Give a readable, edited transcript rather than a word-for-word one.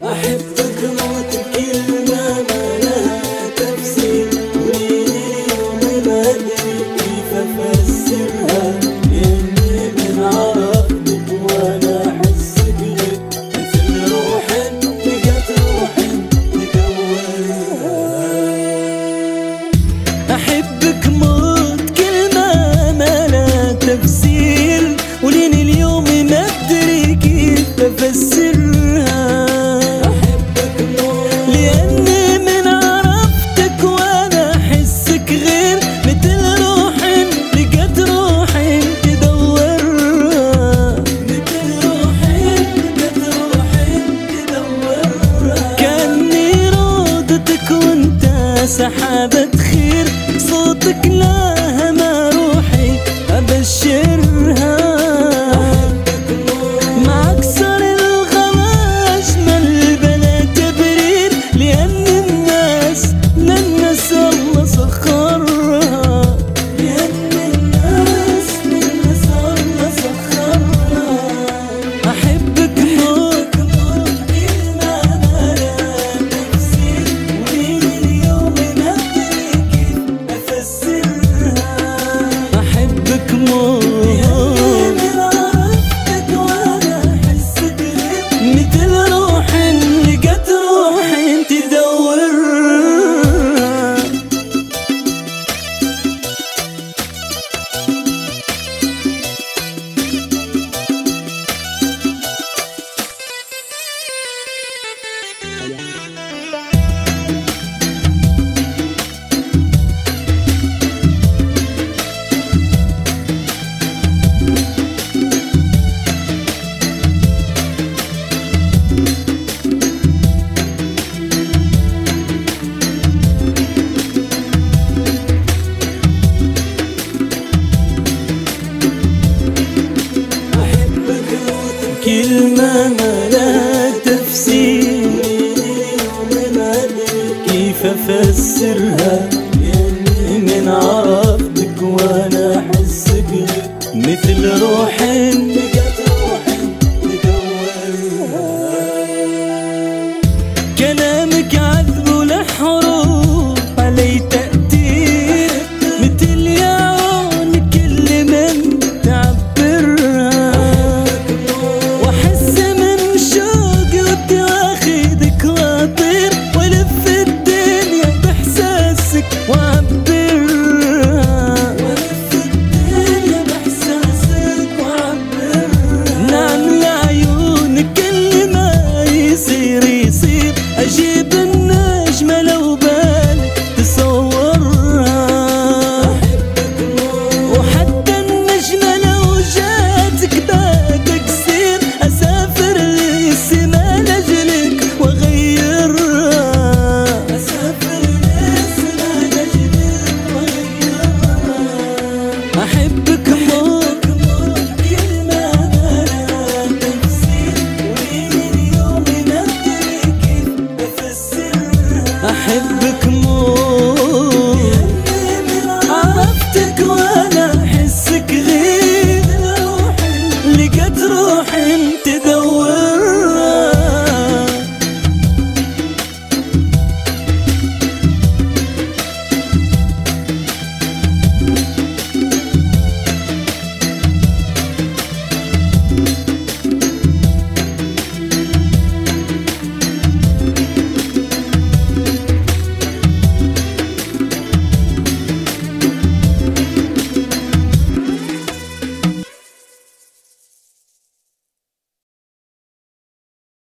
أحبك موت بكلمة ما لها تفسير، وليلي اليوم ما أدري كيف أفسرها، لأني من عرفتك وأنا أحسك غير مثل روح لقت روح تدورها. أحبك موت كلمة ما لها تفسير، وليني اليوم ما أدري كيف أفسرها، لأني من عرفتك وأنا أحسك غير مثل روح لقت روح تدورها، مثل روح لقت روح تدورها. كأني روضتك وأنت سحابة خير، صوتك لا ما روحي أبشرها. معك صار الغلا أجمل بلا تبرير، لأن الناس للناس الله سخرها، لأن الناس للناس الله سخرها. أحبك موت كلمة ما لها تفسير، وليلي اليوم ما أدري كيف أفسرها. أحبك موت مثل روح لقت روح تدورها. كلمة ما لها تفسير، اليوم ما أدري كيف أفسرها، لأني من عرفتك وأنا أحسك مثل روح